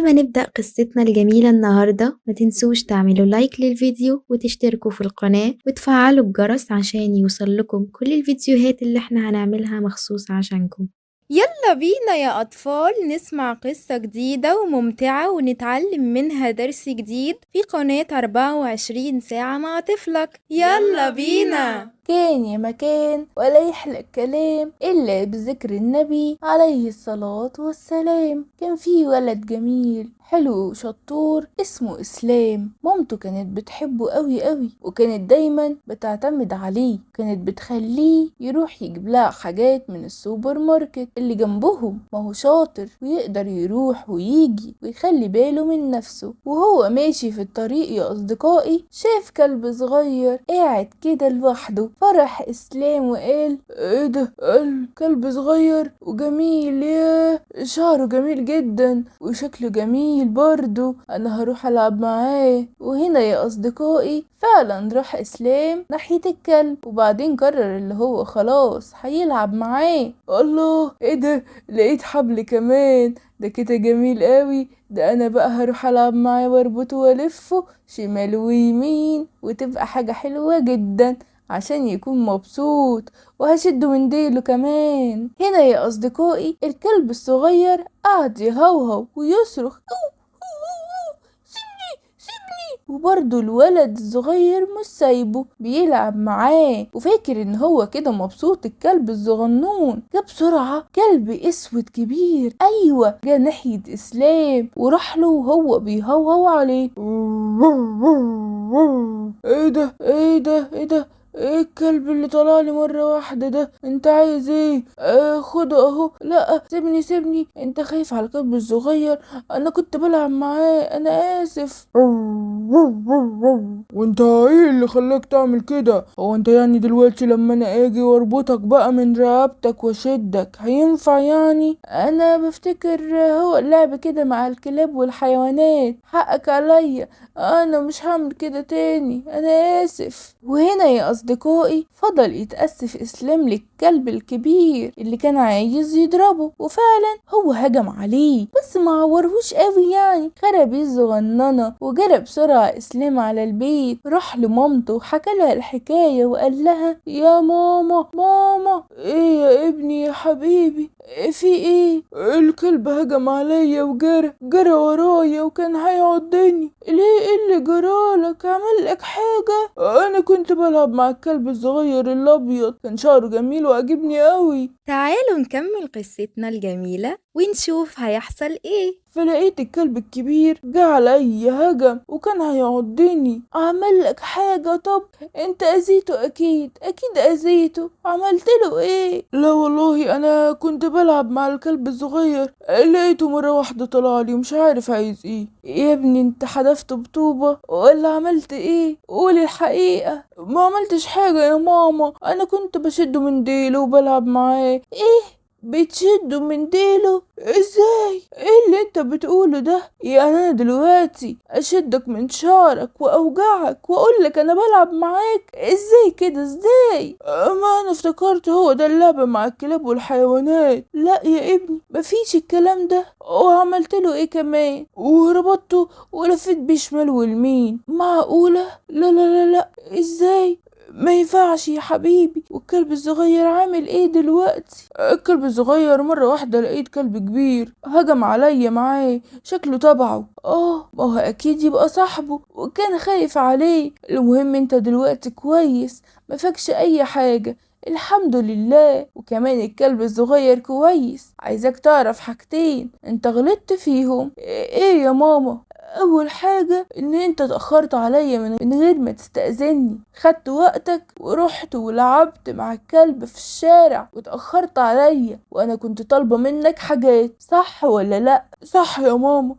قبل ما نبدأ قصتنا الجميلة النهاردة ما تنسوش تعملوا لايك للفيديو وتشتركوا في القناة وتفعلوا الجرس عشان يوصل لكم كل الفيديوهات اللي احنا هنعملها مخصوص عشانكم. يلا بينا يا أطفال نسمع قصة جديدة وممتعة ونتعلم منها درس جديد في قناة 24 ساعة مع طفلك. يلا بينا. كان يا مكان ولا يحلى الكلام إلا بذكر النبي عليه الصلاة والسلام. كان في ولد جميل حلو وشطور اسمه إسلام. مامته كانت بتحبه قوي قوي وكانت دايما بتعتمد عليه، كانت بتخليه يروح يجيب لها حاجات من السوبر ماركت اللي جنبهم. ما هو شاطر ويقدر يروح ويجي ويخلي باله من نفسه. وهو ماشي في الطريق يا أصدقائي شاف كلب صغير قاعد كده لوحده، فرح إسلام وقال ايه ده؟ قال كلب صغير وجميل، ياه شعره جميل جدا وشكله جميل برضو، انا هروح العب معاه. وهنا يا اصدقائي فعلا راح اسلام ناحية الكلب وبعدين قرر اللي هو خلاص هيلعب معاه. الله ايه ده؟ لقيت حبل كمان، ده كده جميل قوي، ده انا بقى هروح العب معاه واربطه والفه شمال ويمين وتبقى حاجة حلوة جدا عشان يكون مبسوط، وهشده من ديله كمان. هنا يا أصدقائي الكلب الصغير قعد يهوهو ويصرخ سيبني سيبني، وبرضه الولد الصغير مش سايبه بيلعب معاه وفاكر ان هو كده مبسوط. الكلب الصغنون جه بسرعة كلب اسود كبير، ايوه جه ناحية اسلام وراح له وهو بيهوهو عليه. ايه ده ايه ده ايه ده؟ ايه الكلب اللي طلعلي مرة واحدة ده؟ انت عايز ايه؟ خده اهو. لا سيبني سيبني، انت خايف على الكلب الصغير، انا كنت بلعب معاه، انا اسف. وانت ايه اللي خلاك تعمل كده؟ هو انت يعني دلوقتي لما انا اجي واربطك بقى من رقبتك واشدك هينفع يعني؟ انا بفتكر هو اللعب كده مع الكلاب والحيوانات، حقك عليا، انا مش هعمل كده تاني، انا اسف. وهنا يا اصدقائي فضل يتأسف اسلام للكلب الكبير اللي كان عايز يضربه، وفعلا هو هجم عليه بس ما عورهوش قوي يعني، خرب الصغننه. وجرى بسرعة اسلام على البيت، راح لمامته وحكى لها الحكاية وقال لها يا ماما ماما ايه يا ابني يا حبيبي في ايه؟ الكلب هجم عليا وجرى ورايا وكان هيعضني. ليه؟ ايه اللي جرالك؟ عمل لك حاجة؟ انا كنت بلعب مع الكلب الصغير الابيض، كان شعره جميل وعجبني قوي. تعالوا نكمل قصتنا الجميلة ونشوف هيحصل ايه. فلقيت الكلب الكبير جه عليا هجم وكان هيعضني. عمل لك حاجة؟ طب انت اذيته؟ اكيد اذيته. عملت له ايه؟ لا والله انا كنت بلعب مع الكلب الصغير لقيته مرة واحدة طلعلي ومش عارف عايز ايه. يا ابني انت حدفته بطوبة ولا عملت ايه؟ قول الحقيقة. ما عملتش حاجة يا ماما، انا كنت بشده من ديله وبلعب معاه. ايه بتشده من ديله؟ ازاي؟ ايه اللي انت بتقوله ده؟ يعني انا دلوقتي اشدك من شعرك واوجعك واقولك انا بلعب معاك؟ ازاي كده؟ ازاي؟ ما انا افتكرت هو ده اللعب مع الكلاب والحيوانات. لا يا ابني مفيش الكلام ده. وعملت له ايه كمان؟ وربطته ولفيت بيه شمال واليمين. معقولة؟ لا لا لا لا، ازاي؟ ما ينفعش يا حبيبي. والكلب الصغير عامل ايه دلوقتي؟ الكلب الصغير مرة واحدة لقيت كلب كبير هجم عليا معاه، شكله تبعه. ما هو اكيد يبقى صاحبه وكان خايف عليه. المهم انت دلوقتي كويس، ما فاكش اي حاجة الحمد لله، وكمان الكلب الصغير كويس. عايزك تعرف حاجتين انت غلطت فيهم. ايه يا ماما؟ اول حاجة ان انت اتأخرت عليا من غير ما تستأذني، خدت وقتك ورحت ولعبت مع الكلب في الشارع واتأخرت عليا وانا كنت طالبة منك حاجات، صح ولا لا؟ صح يا ماما،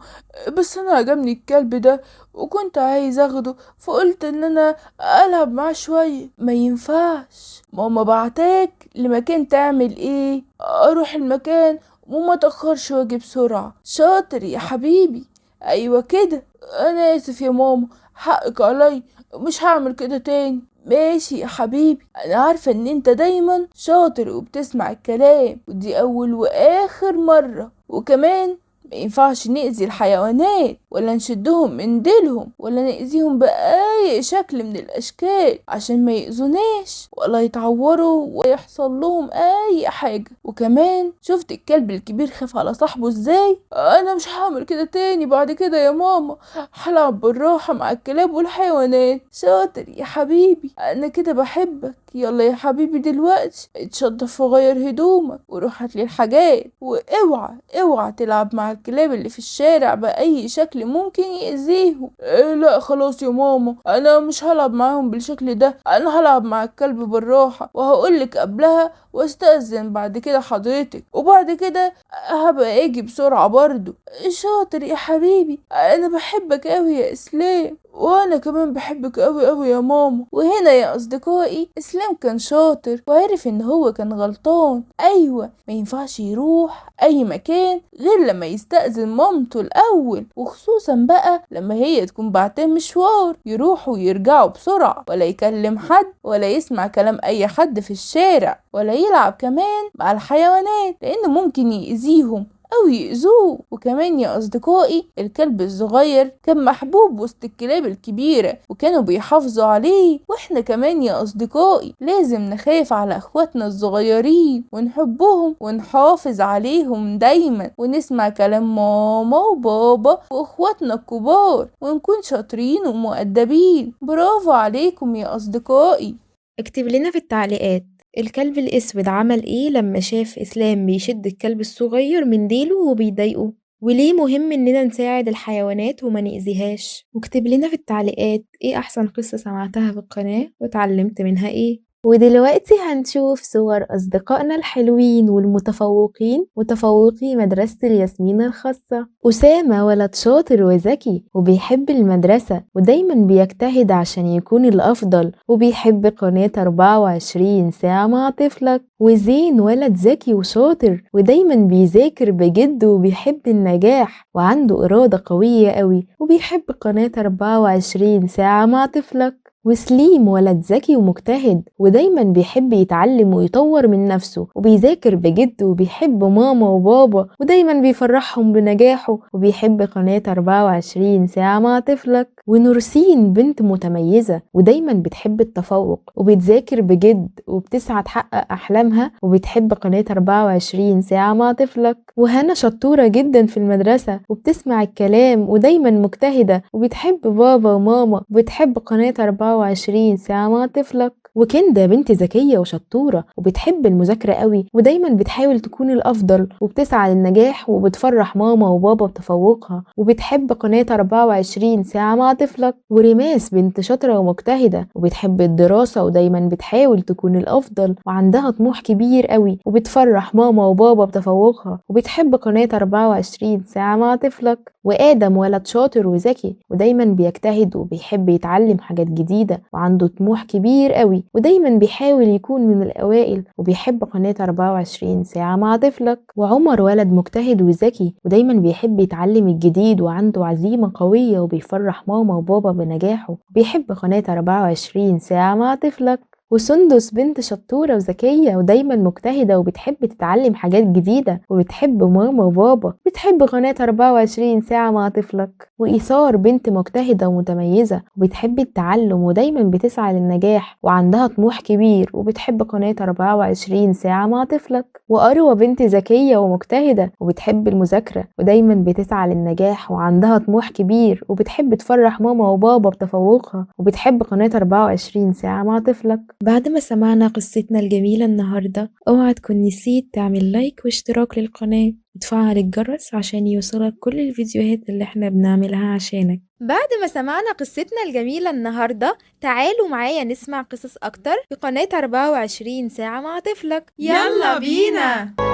بس انا عجبني الكلب ده وكنت عايز اخده فقلت ان انا العب معاه شوية. ما ينفعش، ماما بعتاك لمكان تعمل ايه؟ اروح المكان وما تأخرش واجي بسرعة. شاطر يا حبيبي، ايوه كده. انا اسف يا ماما، حقك علي، مش هعمل كده تاني. ماشي يا حبيبي، انا عارفة ان انت دايما شاطر وبتسمع الكلام ودي اول واخر مرة، وكمان ما ينفعش نأذي الحيوانات ولا نشدهم من ديلهم ولا نأذيهم بأي شكل من الأشكال عشان ما يأذوناش ولا يتعوروا ويحصل لهم أي حاجة. وكمان شفت الكلب الكبير خاف على صاحبه ازاي؟ أنا مش هعمل كده تاني بعد كده يا ماما، هلعب بالراحة مع الكلاب والحيوانات. شاطر يا حبيبي، أنا كده بحبك. يلا يا حبيبي دلوقتي اتشطف وغير هدومك وروح هاتلي الحاجات، واوعى اوعى تلعب مع الكلاب اللي في الشارع بأي شكل ممكن يأذيهم. إيه لا خلاص يا ماما، انا مش هلعب معاهم بالشكل ده، انا هلعب مع الكلب بالراحة وهقولك قبلها واستأذن بعد كده حضرتك، وبعد كده هبقى اجي بسرعة برضو. شاطر يا حبيبي، انا بحبك اوي يا اسلام، وانا كمان بحبك اوي اوي يا ماما. وهنا يا اصدقائي اسلام كان شاطر وعرف ان هو كان غلطان. ايوه ما ينفعش يروح اي مكان غير لما يستأذن مامته الاول، وخصوصا بقى لما هي تكون بعتاه مشوار يروحوا ويرجعوا بسرعة، ولا يكلم حد ولا يسمع كلام اي حد في الشارع، ولا يلعب كمان مع الحيوانات لانه ممكن يأذيهم أو يأذوه. وكمان يا أصدقائي الكلب الصغير كان محبوب وسط الكلاب الكبيرة وكانوا بيحافظوا عليه، واحنا كمان يا أصدقائي لازم نخاف على اخواتنا الصغيرين ونحبهم ونحافظ عليهم دايما، ونسمع كلام ماما وبابا واخواتنا الكبار ونكون شاطرين ومؤدبين. برافو عليكم يا أصدقائي. اكتب لنا في التعليقات الكلب الأسود عمل ايه لما شاف إسلام بيشد الكلب الصغير من ديله وبيضايقه، وليه مهم اننا نساعد الحيوانات وما نأذيهاش. واكتب لنا في التعليقات ايه احسن قصة سمعتها في القناة واتعلمت منها ايه. ودلوقتي هنشوف صور أصدقائنا الحلوين والمتفوقين، متفوقي مدرسة الياسمين الخاصة. أسامة ولد شاطر وذكي وبيحب المدرسة ودايما بيجتهد عشان يكون الأفضل، وبيحب قناة 24 ساعة مع طفلك. وزين ولد ذكي وشاطر ودايما بيذاكر بجد وبيحب النجاح وعنده إرادة قوية قوي وبيحب قناة 24 ساعة مع طفلك. وسليم ولد ذكي ومجتهد ودايما بيحب يتعلم ويطور من نفسه وبيذاكر بجد وبيحب ماما وبابا ودايما بيفرحهم بنجاحه وبيحب قناة 24 ساعة مع طفلك. ونورسين بنت متميزة ودايما بتحب التفوق وبتذاكر بجد وبتسعى تحقق أحلامها وبتحب قناة 24 ساعة مع طفلك. وهنا شطورة جدا في المدرسة وبتسمع الكلام ودايما مجتهدة وبتحب بابا وماما وبتحب قناة 24 ساعة مع طفلك. وكندا بنت ذكية وشطورة وبتحب المذاكرة قوي ودايما بتحاول تكون الأفضل وبتسعى للنجاح وبتفرح ماما وبابا بتفوقها وبتحب قناة 24 ساعة مع طفلك. وريماس بنت شاطرة ومجتهدة وبتحب الدراسة ودايما بتحاول تكون الأفضل وعندها طموح كبير قوي وبتفرح ماما وبابا بتفوقها وبتحب قناة 24 ساعة مع طفلك. وآدم ولد شاطر وذكي ودايما بيجتهد وبيحب يتعلم حاجات جديدة وعنده طموح كبير قوي ودايما بيحاول يكون من الأوائل وبيحب قناة 24 ساعة مع طفلك. وعمر ولد مجتهد وذكي ودايما بيحب يتعلم الجديد وعنده عزيمة قوية وبيفرح ماما وبابا بنجاحه وبيحب قناة 24 ساعة مع طفلك. وسندس بنت شطورة وذكية ودايما مجتهدة وبتحب تتعلم حاجات جديدة وبتحب ماما وبابا بتحب قناة 24 ساعة مع طفلك. وإيثار بنت مجتهدة ومتميزة وبتحب التعلم ودايما بتسعى للنجاح وعندها طموح كبير وبتحب قناة 24 ساعة مع طفلك. وأروى بنت ذكية ومجتهدة وبتحب المذاكرة ودايما بتسعى للنجاح وعندها طموح كبير وبتحب تفرح ماما وبابا بتفوقها وبتحب قناة 24 ساعة مع طفلك. بعد ما سمعنا قصتنا الجميلة النهاردة اوعى تكون نسيت تعمل لايك واشتراك للقناة وتفعل الجرس عشان يوصلك كل الفيديوهات اللي احنا بنعملها عشانك. بعد ما سمعنا قصتنا الجميلة النهاردة تعالوا معايا نسمع قصص أكتر في قناة 24 ساعة مع طفلك. يلا بينا.